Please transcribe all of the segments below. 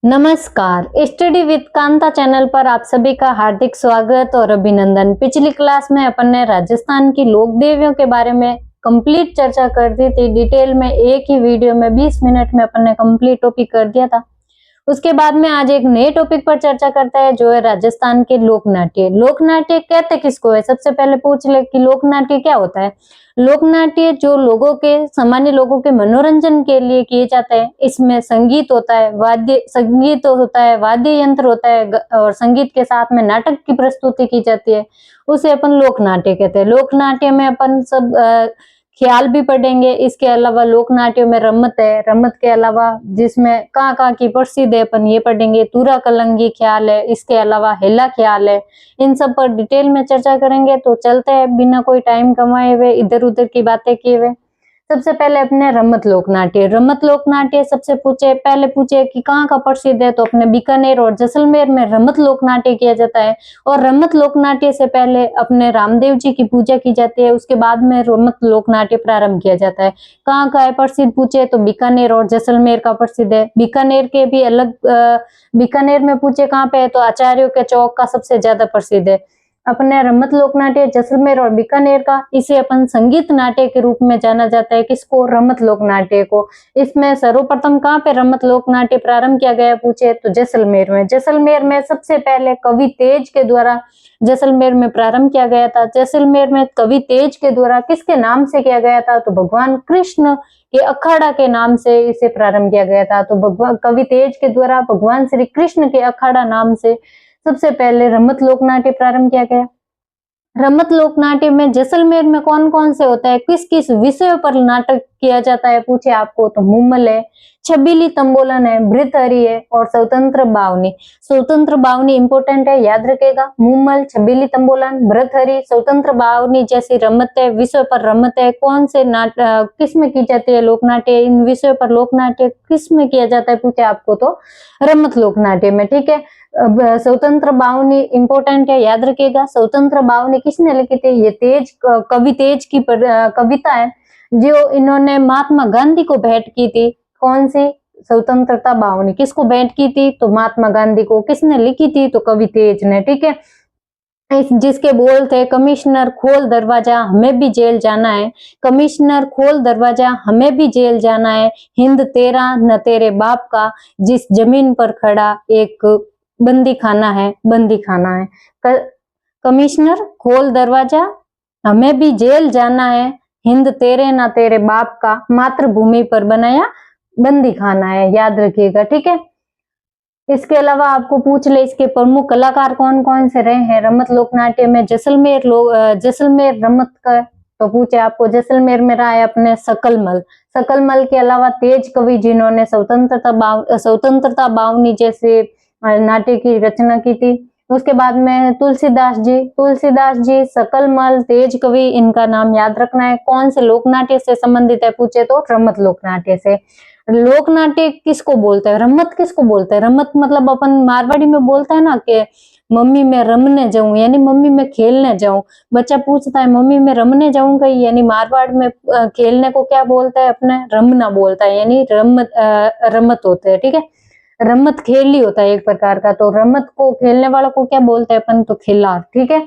नमस्कार, study with Kanta channel पर आप सभी का हार्दिक स्वागत और अभिनंदन। पिछली क्लास में अपन ने राजस्थान की लोक देवियों के बारे में कंप्लीट चर्चा कर दी थी। डिटेल में एक ही वीडियो में 20 मिनट में अपन ने कंप्लीट टॉपिक कर दिया था। उसके बाद में आज एक नए टॉपिक पर चर्चा करता है जो है राजस्थान के लोकनाट्य। लोकनाट्य कहते किसको है? सबसे पहले पूछ ले कि लोकनाट्य क्या होता है। लोकनाट्य जो लोगों के सामान्य लोगों के मनोरंजन के लिए किए जाते हैं। इसमें संगीत होता है, वाद्य यंत्र होता है और संगीत के साथ में नाटक की प्रस्तुति की जाती है, उसे अपन लोकनाट्य कहते हैं। लोकनाट्य में अपन सब ख्याल भी पढ़ेंगे। इसके अलावा लोकनाट्य में रमत है, रमत के अलावा जिसमें कहाँ की प्रसिद्ध है अपन ये पढ़ेंगे। तूरा कलंगी ख्याल है, इसके अलावा हेला ख्याल है। इन सब पर डिटेल में चर्चा करेंगे। तो चलते हैं बिना कोई टाइम कमाए हुए, इधर उधर की बातें किए हुए। सबसे पहले अपने रमत लोकनाट्य। रमत लोकनाट्य सबसे पहले पूछे कि कहाँ का प्रसिद्ध है, तो अपने बीकानेर और जैसलमेर में रमत लोकनाट्य किया जाता है। और रमत लोकनाट्य से पहले अपने रामदेव जी की पूजा की जाती है, उसके बाद में रमत लोकनाट्य प्रारंभ किया जाता है। कहाँ का है प्रसिद्ध पूछे तो बीकानेर और जैसलमेर का प्रसिद्ध है। बीकानेर के भी अलग बीकानेर में पूछे कहाँ पे है तो आचार्यों के चौक का सबसे ज्यादा प्रसिद्ध है। अपने रमत लोकनाट्य जैसलमेर और बीकानेर का, इसे अपन संगीत नाट्य के रूप में जाना जाता है। किसको? रमत लोकनाट्य को। इसमें सर्वप्रथम कहाँ पे रमत लोकनाट्य प्रारंभ किया गया पूछे तो जैसलमेर में। जैसलमेर में सबसे पहले कवि तेज के द्वारा जैसलमेर में प्रारंभ किया गया था। जैसलमेर में कवि तेज के द्वारा किसके नाम से किया गया था तो भगवान कृष्ण के अखाड़ा के नाम से इसे प्रारंभ किया गया था। तो भगवान कवि तेज के द्वारा भगवान श्री कृष्ण के अखाड़ा नाम से सबसे पहले रमत लोकनाट्य प्रारंभ किया गया। रमत लोकनाट्य में जैसलमेर में कौन कौन से होता है, किस किस विषय पर नाटक किया जाता है पूछे आपको तो मुमल है, छबीली तंबोलन है, भृतहरि है और स्वतंत्र बावनी। स्वतंत्र बावनी इंपोर्टेंट है, याद रखेगा। मुमल, छबीली तंबोलन, भृतहरि, स्वतंत्र बावनी जैसी रमत है, विषय पर रमत है। कौन से नाटक किस में की जाती है लोकनाट्य, इन विषयों पर लोकनाट्य किस में किया जाता है पूछे आपको तो रमत लोकनाट्य में। ठीक है। अब स्वतंत्र बावनी इंपोर्टेंट है, याद रखिएगा। स्वतंत्र बावनी किसने लिखी थी? ये कवि तेज की कविता है जो इन्होंने महात्मा गांधी को भेंट की थी। कौन सी? स्वतंत्रता बावनी। किसको भेंट की थी तो महात्मा गांधी को। किसने लिखी थी तो कवि तेज ने। ठीक है। जिसके बोल थे कमिश्नर खोल दरवाजा हमें भी जेल जाना है, कमिश्नर खोल दरवाजा हमें भी जेल जाना है, हिंद तेरा न तेरे बाप का, जिस जमीन पर खड़ा एक बंदी खाना है, बंदी खाना है। कमिश्नर खोल दरवाजा हमें भी जेल जाना है, हिंद तेरे ना तेरे बाप का, मातृभूमि पर बनाया बंदी खाना है, याद रखिएगा। ठीक है। इसके अलावा आपको पूछ ले इसके प्रमुख कलाकार कौन कौन से रहे हैं रमत लोकनाट्य में। जैसलमेर रमत का तो पूछे आपको जैसलमेर में रहा है अपने सकलमल। सकलमल के अलावा तेज कवि जिन्होंने स्वतंत्रता बावनी जैसे नाट्य की रचना की थी। उसके बाद में तुलसीदास जी, सकलमल, तेज कवि, इनका नाम याद रखना है। कौन से लोकनाट्य से संबंधित है पूछे तो रमत लोकनाट्य से। लोकनाट्य किसको बोलते हैं, रमत किसको बोलते हैं? रमत मतलब अपन मारवाड़ी में बोलता है ना कि मम्मी मैं रमने जाऊं, यानी मम्मी मैं खेलने जाऊं। बच्चा पूछता है मम्मी मैं रमने जाऊंगा, यानी मारवाड़ में खेलने को क्या बोलता है अपने? रमना बोलता है, यानी रमत होते हैं। ठीक है। रमत खेल ही होता है एक प्रकार का। तो रमत को खेलने वालों को क्या बोलते हैं अपन तो खिल्लार। ठीक है।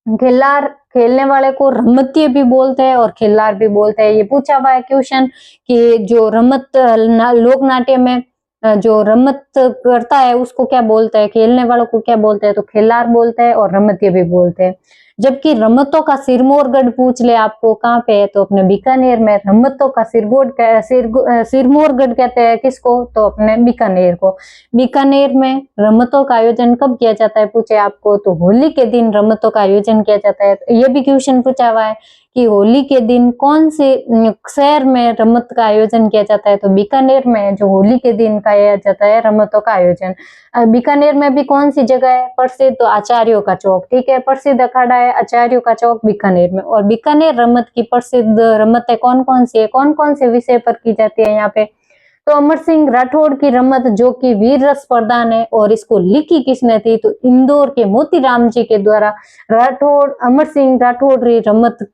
खिल्लार खेलने वाले को रमतिये भी बोलते हैं और खिल्लार भी बोलते हैं। ये पूछा हुआ है क्वेश्चन कि जो लोक नाट्य में जो रमत करता है उसको क्या बोलते हैं, खेलने वालों को क्या बोलते हैं तो खिल्लार बोलते हैं और रमतिये भी बोलते हैं। जबकि रमतों का सिरमौरगढ़ पूछ ले आपको कहाँ पे है तो अपने बीकानेर में। रमतों का सिरमौरगढ़ कहते हैं किसको तो अपने बीकानेर को। बीकानेर में रमतों का आयोजन कब किया जाता है पूछे आपको तो होली के दिन रमतों का आयोजन किया जाता है। ये भी क्वेश्चन पूछा हुआ है कि होली के दिन कौन से शहर में रमत का आयोजन किया जाता है तो बीकानेर में जो होली के दिन किया जाता है रमतों का आयोजन। बीकानेर में भी कौन सी जगह है प्रसिद्ध तो आचार्यों का चौक। ठीक है। प्रसिद्ध अखाड़ा है आचार्यों का चौक बीकानेर में। और बीकानेर रमत की प्रसिद्ध रमतें कौन कौन सी है, कौन कौन से विषय पर की जाती है यहाँ पे तो अमर सिंह राठौड़ की रमत जो कि वीर रस प्रधान है। और इसको लिखी किसने थी तो इंदौर के मोतीराम जी के द्वारा अमर सिंह राठौड़ रमत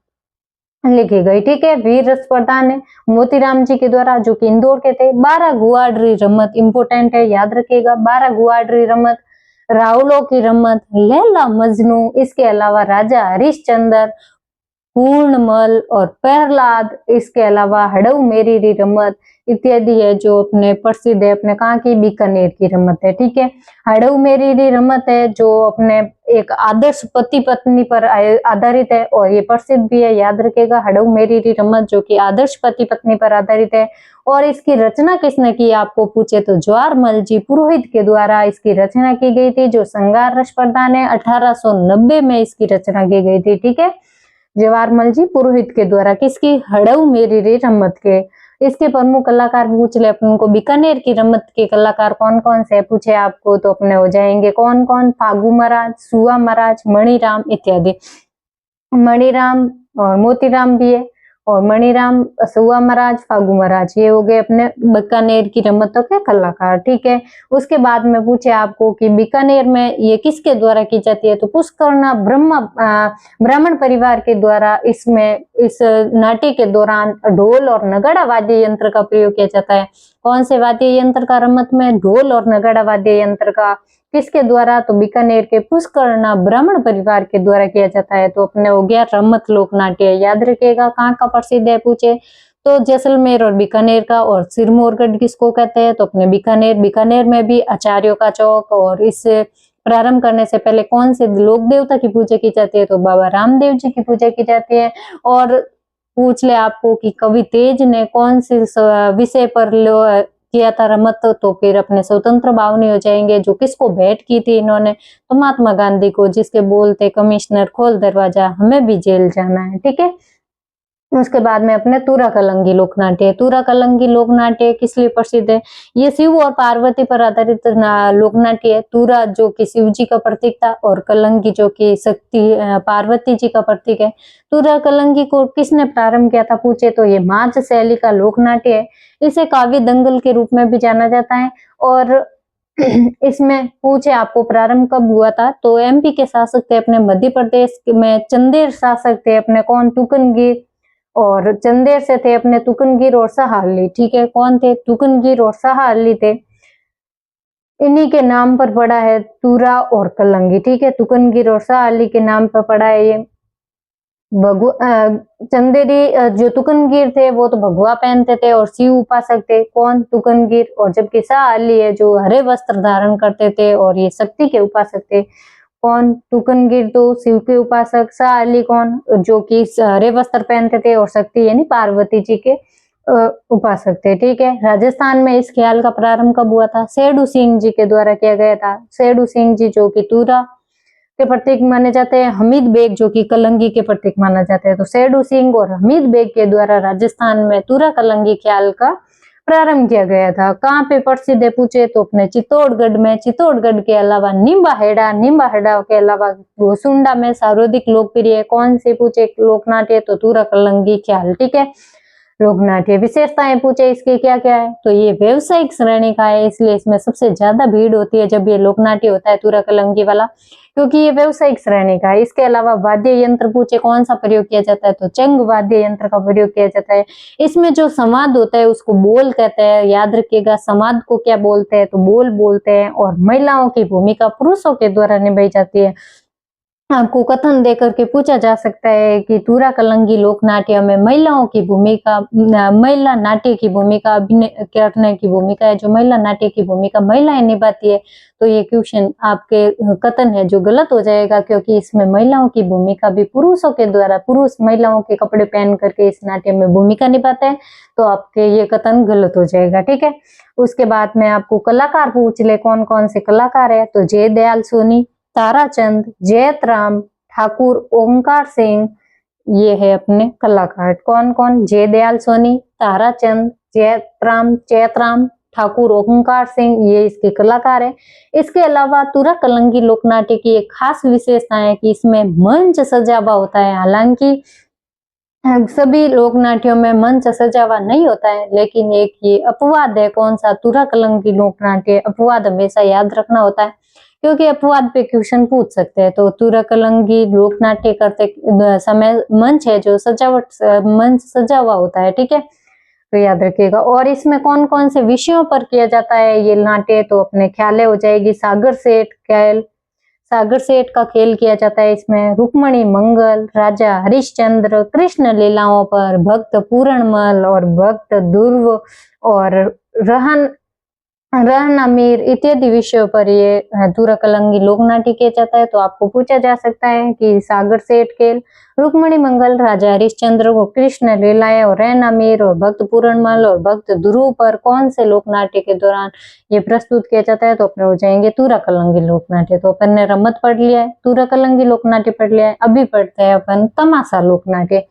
लिखी गई। ठीक है, वीर रस प्रदान है मोतीराम जी के द्वारा, जो कि इंदौर के थे। 12 गुआडरी रमत इंपोर्टेंट है, याद रखिएगा। 12 गुआडरी रमत, रावलों की रमत, लैला मजनू, इसके अलावा राजा हरिश्चंद्र, पूर्णमल और प्रहलाद, इसके अलावा हड़ऊ मेरी री रमत इत्यादि है जो अपने प्रसिद्ध है। अपने कहाँ की, बीकानेर की रमत है। ठीक है, हड़ऊ मेरी री रमत है जो अपने एक आदर्श पति पत्नी पर आधारित है और ये प्रसिद्ध भी है, याद रखेगा। हड़ऊ मेरी री रमत जो कि आदर्श पति पत्नी पर आधारित है। और इसकी रचना किसने की, आपको पूछे तो ज्वारमल जी पुरोहित के द्वारा इसकी रचना की गई थी, जो श्रृंगार रस प्रदान है। 1890 में इसकी रचना की गई थी। ठीक है, ज्वारमल जी पुरोहित के द्वारा, किसकी, हड़ऊ मेरी रे रमत के। इसके प्रमुख कलाकार पूछ ले अपन को, बीकानेर की रमत के कलाकार कौन कौन से पूछे आपको तो अपने हो जाएंगे कौन कौन, फागू महाराज, सुआ महाराज, मणिराम इत्यादि। मणिराम और मोतीराम भी है, और मणिराम, सुआ महाराज, फागू महाराज, ये हो गए अपने बीकानेर की रमतों के कलाकार। ठीक है, उसके बाद में पूछे आपको कि बीकानेर में ये किसके द्वारा की जाती है, तो पुष्करना ब्राह्मण परिवार के द्वारा इसमें इस नाट्य के दौरान ढोल और नगाड़ा वाद्य यंत्र का प्रयोग किया जाता है। कौन से वाद्य यंत्र का रमत में, ढोल और नगाड़ा वाद्य यंत्र का, किसके द्वारा, तो बीकानेर के पुष्करना ब्राह्मण परिवार के द्वारा किया जाता है। तो अपने हो गया रमत लोक नाट्य, याद रखिएगा। कहाँ का प्रसिद्ध है पूछे तो जैसलमेर और बीकानेर का। और सिरमौरगढ़ किसको कहते हैं, तो अपने बीकानेर। बीकानेर में भी आचार्यों का चौक, और इस प्रारंभ करने से पहले कौन से लोक देवता की पूजा की जाती है, तो बाबा रामदेव जी की पूजा की जाती है। और पूछ ले आपको कि कवि तेज ने कौन से विषय पर किया था रमत, तो फिर अपने स्वतंत्र भावनी हो जाएंगे, जो किसको भेंट की थी इन्होंने, तो महात्मा गांधी को, जिसके बोलते कमिश्नर खोल दरवाजा हमें भी जेल जाना है। ठीक है, उसके बाद में अपने तूरा कलंगी लोकनाट्य। तूरा कलंगी लोकनाट्य किस लिए प्रसिद्ध है, ये शिव और पार्वती पर आधारित लोकनाट्य है। तूरा जो कि शिव जी का प्रतीक था, और कलंगी जो कि शक्ति पार्वती जी का प्रतीक है। तूरा कलंगी को किसने प्रारंभ किया था पूछे तो ये मार्च शैली का लोकनाट्य है। इसे काव्य दंगल के रूप में भी जाना जाता है। और इसमें पूछे आपको प्रारंभ कब हुआ था, तो एमपी के शासक थे अपने मध्य प्रदेश में, चंदेर शासक थे अपने कौन, तुकनगीर, और चंदेर से थे अपने तुकनगीर और शाह अली। ठीक है, कौन थे, तुकनगीर और शाह अली थे। इन्हीं के नाम पर पड़ा है तूरा और कलंगी। ठीक है, तुकनगीर और शाह अली के नाम पर पड़ा है ये। चंदेरी जो तुकनगीर थे वो तो भगवा पहनते थे और शिव उपासक थे, कौन, तुकनगीर। और जबकि शाह अली है जो हरे वस्त्र धारण करते थे और ये शक्ति के उपासक थे, कौन, तुकनगीर तो शिव के उपासक, शाह अली कौन, जो कि हरे वस्त्र पहनते थे और शक्ति यानी पार्वती जी के उपासक थे। ठीक है, राजस्थान में इस ख्याल का प्रारंभ कब हुआ था, सेडू सिंह जी के द्वारा किया गया था। सेडू सिंह जी जो कि तूरा के प्रतीक माने जाते हैं, हमीद बेग जो कि कलंगी के प्रतीक माना जाते हैं। तो सेडू सिंह और हमीद बेग के द्वारा राजस्थान में तूरा कलंगी ख्याल का प्रारंभ किया गया था। कहाँ पे प्रसिद्ध है पूछे तो अपने चित्तौड़गढ़ में। चित्तौड़गढ़ के अलावा निम्बाहेड़ा के अलावा गोसुंडा में सर्वाधिक लोकप्रिय कौन से पूछे लोकनाट्य, तो तूरा कलंगी ख्याल। ठीक है, लोकनाट्य विशेषताएं पूछे इसके क्या क्या है, तो ये व्यवसायिक श्रेणी का है, इसलिए इसमें सबसे ज्यादा भीड़ होती है जब ये लोकनाट्य होता है तूरा कलंगी वाला, क्योंकि ये व्यवसायिक श्रेणी का है। इसके अलावा वाद्य यंत्र पूछे कौन सा प्रयोग किया जाता है, तो चंग वाद्य यंत्र का प्रयोग किया जाता है। इसमें जो संवाद होता है उसको बोल कहते हैं, याद रखिएगा। संवाद को क्या बोलते हैं, तो बोल बोलते हैं। और महिलाओं की भूमिका पुरुषों के द्वारा निभाई जाती है। आपको कथन देकर के पूछा जा सकता है कि तूरा कलंगी लोकनाट्य में महिलाओं की भूमिका, महिला नाट्य की भूमिका, अभिनय करने की भूमिका है, जो महिला नाट्य की भूमिका महिलाएं निभाती है। तो ये क्वेश्चन आपके कथन है जो गलत हो जाएगा, क्योंकि इसमें महिलाओं की भूमिका भी पुरुषों के द्वारा, पुरुष महिलाओं के कपड़े पहन करके इस नाट्य में भूमिका निभाते हैं, तो आपके ये कथन गलत हो जाएगा। ठीक है, उसके बाद में आपको कलाकार पूछ ले कौन कौन से कलाकार है, तो जय दयाल सोनी, ताराचंद, जयतराम, ठाकुर ओंकार सिंह, ये है अपने कलाकार। कौन कौन, जय दयाल सोनी, ताराचंद, जयतराम, ठाकुर ओंकार सिंह, ये इसके कलाकार है। इसके अलावा तूरा कलंगी लोकनाट्य की एक खास विशेषता है कि इसमें मंच सजावा होता है। हालांकि सभी लोकनाट्यों में मंच सजावा नहीं होता है, लेकिन एक ये अपवाद है, कौन सा, तूरा कलंगी लोकनाट्य। अपवाद हमेशा याद रखना होता है, क्योंकि अपवाद पे क्वेश्चन पूछ सकते हैं। तो तुरकलंगी लोक नाट्य करते समय मंच है जो सजावट मंच सजा हुआ होता है, ठीक है, तो याद रखिएगा। और इसमें कौन कौन से विषयों पर किया जाता है ये नाट्य, तो अपने ख्याले हो जाएगी सागर सेठ खेल, सागर सेठ का खेल किया जाता है इसमें, रुक्मणी मंगल, राजा हरिश्चंद्र, कृष्ण लीलाओं पर, भक्त पूरणमल और भक्त ध्रुव और रहन अमीर इत्यादि विषयों पर ये तुरकलंगी लोक नाट्य किया जाता है। तो आपको पूछा जा सकता है कि सागर सेठ खेल, रुक्मणी मंगल, राजा हरिश्चंद्र को, कृष्ण लीलाएं और रहन अमीर और भक्त पूरणमल और भक्त ध्रुव पर कौन से लोक नाट्य के दौरान ये प्रस्तुत किया जाता है, तो अपने हो जाएंगे तुरकलंगी लोक नाट्य। तो अपन ने रमत पढ़ लिया है, तुरकलंगी लोक नाट्य पढ़ लिया है। अभी पढ़ते हैं अपन तमाशा लोक नाट्य।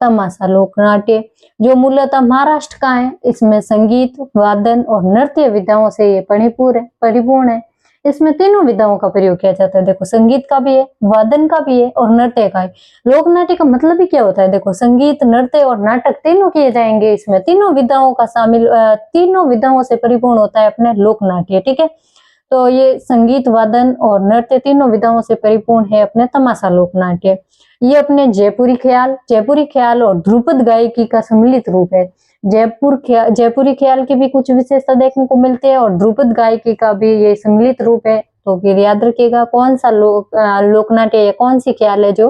तमाशा लोक नाट्य जो मूलतः महाराष्ट्र का है, इसमें संगीत, वादन और नृत्य विधाओं से ये परिपूर्ण है। इसमें तीनों विधाओं का प्रयोग किया जाता है। देखो, संगीत का भी है, वादन का भी है और नृत्य का है। लोक नाट्य का मतलब ही क्या होता है, देखो, संगीत, नृत्य और नाटक तीनों किए जाएंगे इसमें, तीनों विधाओं का शामिल, तीनों विधाओं से परिपूर्ण होता है अपने लोक नाट्य, ठीक है। तो ये संगीत, वादन और नृत्य तीनों विधाओं से परिपूर्ण है अपने तमाशा लोक नाट्य। ये अपने जयपुरी ख्याल और ध्रुपद गायकी का सम्मिलित रूप है। जयपुरी ख्याल की भी कुछ विशेषता देखने को मिलती है और ध्रुपद गायकी का भी ये सम्मिलित रूप है। तो फिर याद रखिएगा कौन सा लोक नाट्य या कौन सी ख्याल है जो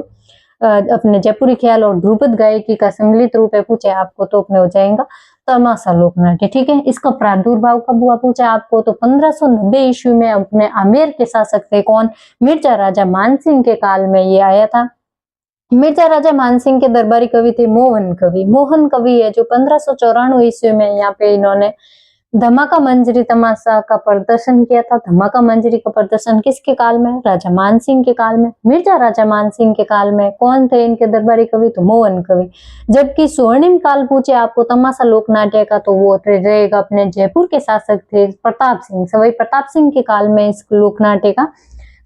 अपने जयपुरी ख्याल और ध्रुपद गायकी का सम्मिलित रूप है, पूछे आपको, तो अपने हो जाएगा तमाशा लोक नाट्य, ठीक है। इसका प्रादुर्भाव कब हुआ पूछा आपको, तो 1590 ईस्वी में अपने आमेर के शासक थे कौन, मिर्जा राजा मानसिंह के काल में ये आया था। मिर्जा राजा मानसिंह के दरबारी कवि थे मोहन कवि है जो 1594 ईस्वी में यहाँ पे इन्होंने धमाका मंजरी तमाशा का प्रदर्शन किया था। धमाका मंजरी का प्रदर्शन किसके काल में, राजा मानसिंह के काल में। मिर्जा राजा मानसिंह के काल में कौन थे इनके दरबारी कवि, तो मोहन कवि। जबकि स्वर्णिम काल पूछे आपको तमाशा लोक नाट्य का, तो वो रहेगा अपने जयपुर के शासक थे प्रताप सिंह, सवाई प्रताप सिंह के काल में इस लोक नाट्य का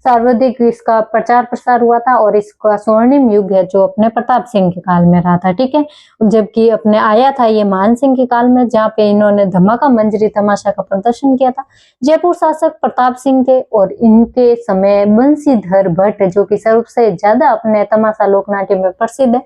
सर्वाधिक इसका प्रचार प्रसार हुआ था और इसका स्वर्णिम युग है जो अपने प्रताप सिंह के काल में रहा था, ठीक है। जबकि अपने आया था ये मान सिंह के काल में, जहाँ पे इन्होंने धमाका मंजरी तमाशा का प्रदर्शन किया था। जयपुर शासक प्रताप सिंह थे और इनके समय बंसीधर भट्ट जो कि सबसे ज्यादा अपने तमाशा लोक नाट्य में प्रसिद्ध है।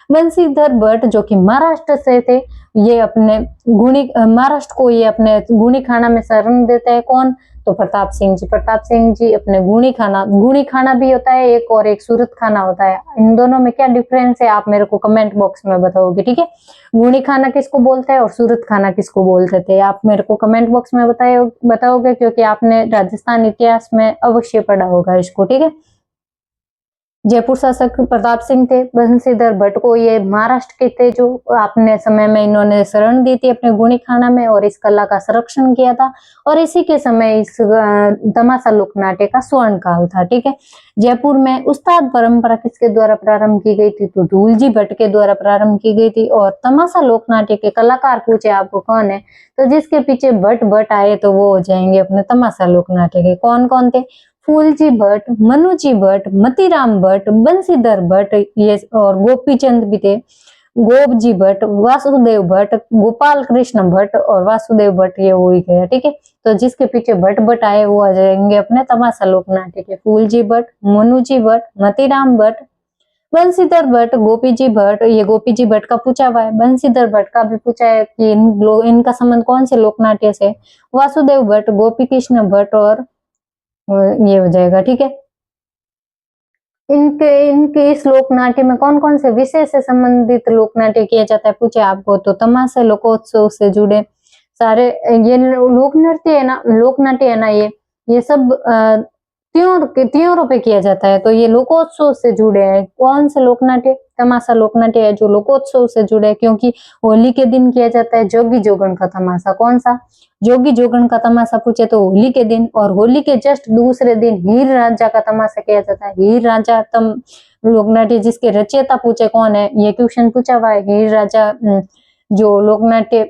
बंसीधर भट्ट जो कि महाराष्ट्र से थे, ये अपने महाराष्ट्र को ये अपने गुणी खाना में शरण देते हैं कौन, तो प्रताप सिंह जी अपने गुणी खाना भी होता है एक, और एक सूरत खाना होता है। इन दोनों में क्या डिफरेंस है आप मेरे को कमेंट बॉक्स में बताओगे, ठीक है। गुणी खाना किसको बोलते हैं और सूरत खाना किसको बोलते थे, आप मेरे को कमेंट बॉक्स में बताओगे क्योंकि आपने राजस्थान इतिहास में अवश्य पढ़ा होगा इसको, ठीक है। जयपुर शासक प्रताप सिंह थे। बंसीधर भट्ट को ये महाराष्ट्र के थे जो अपने समय में इन्होंने शरण दी थी अपने गुणी खाना में और इस कला का संरक्षण किया था और इसी के समय इस तमाशा लोक नाट्य का स्वर्ण काल था, ठीक है। जयपुर में उस्ताद परंपरा किसके द्वारा प्रारंभ की गई थी, तो धूलजी भट्ट के द्वारा प्रारंभ की गई थी। और तमाशा लोक नाट्य के कलाकार पूछे आपको कौन है, तो जिसके पीछे भट्ट आए तो वो हो जाएंगे अपने तमाशा लोक नाट्य के। कौन कौन थे, फूलजी भट्ट, मनुजी भट्ट, मतीराम भट्ट, बंसीधर भट्ट ये और गोपीचंद भी थे, गोपजी भट्ट, वासुदेव भट्ट, गोपाल कृष्ण भट्ट और वासुदेव भट्ट, ये हो ही गया, ठीक है। तो जिसके पीछे भट्ट आए वो आ जाएंगे अपने तमाशा लोक नाट्य के। फूलजी भट्ट, मनुजी भट्ट, मतीराम भट्ट, बंसीधर भट्ट, गोपीजी भट्ट, ये गोपीजी भट्ट का पूछा हुआ है। बंसीधर भट्ट का भी पूछा है कि इनका संबंध कौन से लोक नाट्य से, वासुदेव भट्ट, गोपी कृष्ण भट्ट और ये हो जाएगा, ठीक है। इनके इस लोक नाट्य में कौन कौन से विषय से संबंधित लोक नाट्य किया जाता है पूछे आपको, तो तमाशा लोकोत्सव से जुड़े सारे ये लोक नाट्य है ना, ये सब त्योहारों पे किया जाता है, तो ये लोकोत्सव से जुड़े हैं। कौन से लोक नाट्य, तमाशा लोक नाट्य है जो लोकोत्सव से जुड़े हैं, क्योंकि होली के दिन किया जाता है जोगी जोगन का तमाशा। कौन सा, जोगी जोगन का तमाशा पूछे तो होली के दिन, और होली के जस्ट दूसरे दिन हीर रांझा का तमाशा किया जाता है। हीर रांझा लोक नाट्य जिसके रचयिता पूछे कौन है, ये क्वेश्चन पूछा हुआ है। हीर रांझा जो लोक नाट्य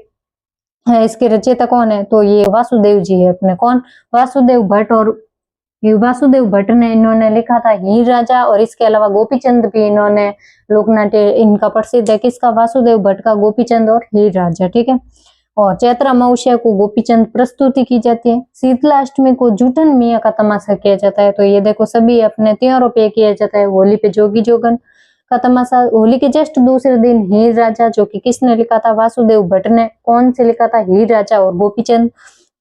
है इसके रचयिता कौन है, तो ये वासुदेव जी है अपने, कौन, वासुदेव भट्ट। और वासुदेव भट्ट ने इन्होंने लिखा था हीर रांझा, और इसके अलावा गोपीचंद भी इन्होंने लोक नाट्य इनका प्रसिद्ध है, किसका, वासुदेव भट्ट का, गोपीचंद और हीर रांझा, ठीक है। और चैत्र अमावस्या को गोपीचंद प्रस्तुति की जाती है। शीतला अष्टमी को जूठन मियाँ का तमाशा किया जाता है। तो ये देखो सभी अपने त्योहारों पे किया जाता है। होली पे जोगी जोगन का तमाशा। होली के जस्ट दूसरे दिन हीर राजा, जो कि किसने लिखा था? वासुदेव भट्ट ने। कौन से लिखा था? हीर राजा और गोपीचंद।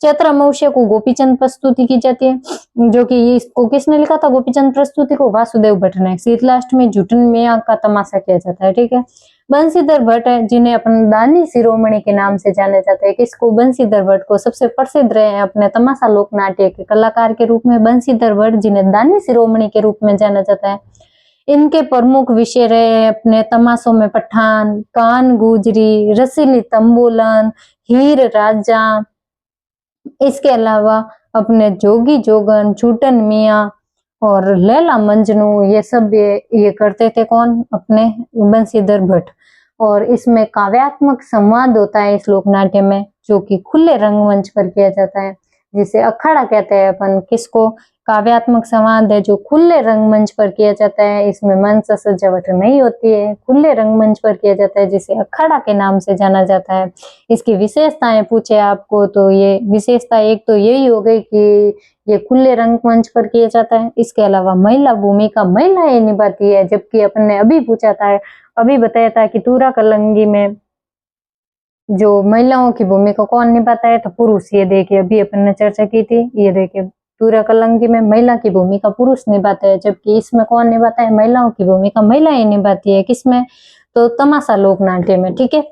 चैत्र अमावस्या को गोपीचंद प्रस्तुति की जाती है, जो कि इसको किसने लिखा था? गोपीचंद प्रस्तुति को वासुदेव भट्ट ने। शीतला अष्टमी जूठन मियाँ का तमाशा किया जाता है। ठीक है। बंसीधर भट्ट है, जिन्हें अपन दानी शिरोमणि के नाम से जाने जाते हैं। किसको? बंसीधर भट्ट को। सबसे प्रसिद्ध रहे हैं अपने तमाशा लोक नाट्य के कलाकार के रूप में बंसीधर भट्ट, जिन्हें दानी शिरोमणि के रूप में जाना जाता है। इनके प्रमुख विषय रहे हैं अपने तमाशों में पठान, कान गुजरी, रसीली तंबोलन, हीर राजा। इसके अलावा अपने जोगी जोगन, जूठन मियाँ और लैला मजनू, ये सब ये करते थे। कौन? अपने बंसीधर भट्ट। और इसमें काव्यात्मक संवाद होता है इस लोक नाट्य में, जो कि खुले रंगमंच पर किया जाता है, जिसे अखाड़ा कहते हैं अपन। किसको? काव्यात्मक संवाद है जो खुले रंगमंच पर किया जाता है। इसमें मंच सजावट नहीं होती है, खुले रंगमंच पर किया जाता है, जिसे अखाड़ा के नाम से जाना जाता है। इसकी विशेषताएं पूछे आपको तो ये विशेषता एक तो यही हो गई कि ये खुले रंगमंच पर किया जाता है। इसके अलावा महिला भूमिका महिलाएं निभाती है, जबकि अपन ने अभी पूछा था, अभी बताया था कि तूरा कलंगी में जो महिलाओं की भूमिका कौन निभाता है? तो पुरुष। ये देखिए अभी अपन ने चर्चा की थी। ये देखिए तूरा कलंगी में महिला की भूमिका पुरुष निभाते हैं, जबकि इसमें कौन निभाता है? महिलाओं की भूमिका महिलाएं निभाती है। किसमें? तो तमाशा लोक नाट्य में। ठीक है।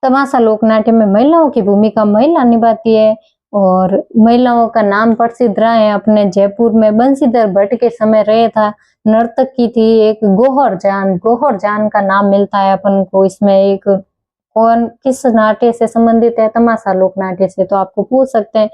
तमाशा लोक नाट्य में महिलाओं की भूमिका महिला निभाती है। और महिलाओं का नाम प्रसिद्ध रहा है अपने जयपुर में। बंसीधर भट्ट के समय रहे था नर्तक की थी एक गोहर जान। गोहर जान का नाम मिलता है अपन को इसमें। एक कौन किस नाट्य से संबंधित है? तमाशा लोक नाट्य से। तो आपको पूछ सकते हैं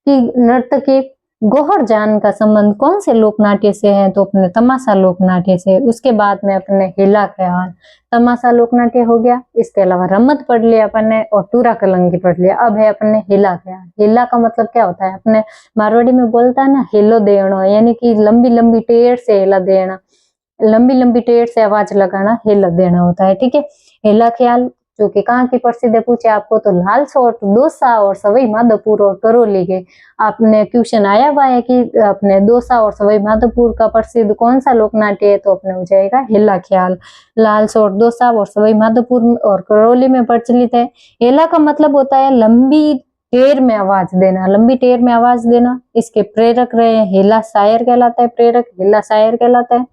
कि नर्तकी गोहर जान का संबंध कौन से लोक नाट्य से है? तो अपने तमाशा लोक नाट्य से। उसके बाद में अपने हेला ख्याल, तमाशा लोक नाट्य हो गया। इसके अलावा रमत पढ़ लिया अपन ने और तूरा कलंगी पढ़ लिया। अब है अपने हेला ख्याल। हेला का मतलब क्या होता है? अपने मारवाड़ी में बोलता है ना, हेलो देना, यानी कि लंबी लंबी टेर से हेला देना, लंबी लंबी टेर से आवाज लगाना हेला देना होता है। ठीक है। हेला ख्याल जो कि कहाँ की प्रसिद्ध है पूछे आपको तो लालसोट, दौसा और सवाई माधोपुर और करौली के। आपने क्वेश्चन आया हुआ है कि अपने दौसा और सवाई माधोपुर का प्रसिद्ध कौन सा लोक नाट्य है? तो अपने हो जाएगा हेला ख्याल। लालसोट, दौसा और सवाई माधोपुर और करौली में प्रचलित है। हेला का मतलब होता है लंबी टेर में आवाज देना, लंबी टेर में आवाज देना। इसके प्रेरक रहे हेला शायर कहलाता है। प्रेरक हेला शायर कहलाता है।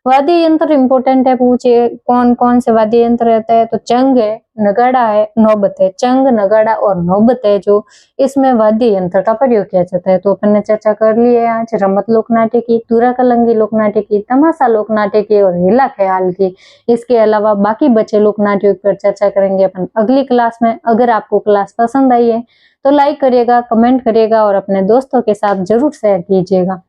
वाद्य यंत्र इंपोर्टेंट है पूछे कौन कौन से वाद्य यंत्र रहता है? तो चंग है, नगाड़ा है, नौबत है। चंग, नगाड़ा और नौबत है जो इसमें वाद्य यंत्र का प्रयोग किया जाता है। तो अपन ने चर्चा कर ली है आज रमत लोक नाट्य की, तूरा कलंगी लोक नाट्य की, तमाशा लोक नाट्य की और हेला ख्याल की। इसके अलावा बाकी बचे लोक नाट्यों पर चर्चा करेंगे अपन अगली क्लास में। अगर आपको क्लास पसंद आई है तो लाइक करिएगा, कमेंट करिएगा और अपने दोस्तों के साथ जरूर शेयर कीजिएगा।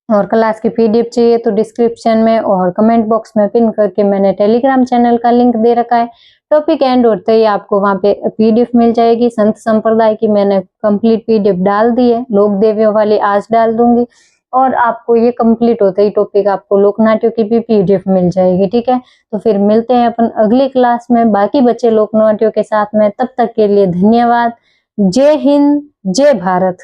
और क्लास की पीडीएफ चाहिए तो डिस्क्रिप्शन में और कमेंट बॉक्स में पिन करके मैंने टेलीग्राम चैनल का लिंक दे रखा है। टॉपिक एंड होते ही आपको वहां पे पीडीएफ मिल जाएगी। संत संप्रदाय की मैंने कंप्लीट पीडीएफ डाल दी है, लोक देवियों वाली आज डाल दूंगी। और आपको ये कंप्लीट होते ही टॉपिक आपको लोक नाट्यों की भी पीडीएफ मिल जाएगी। ठीक है। तो फिर मिलते हैं अपन अगली क्लास में बाकी बचे लोक नाट्यों के साथ में। तब तक के लिए धन्यवाद। जय हिंद, जय भारत।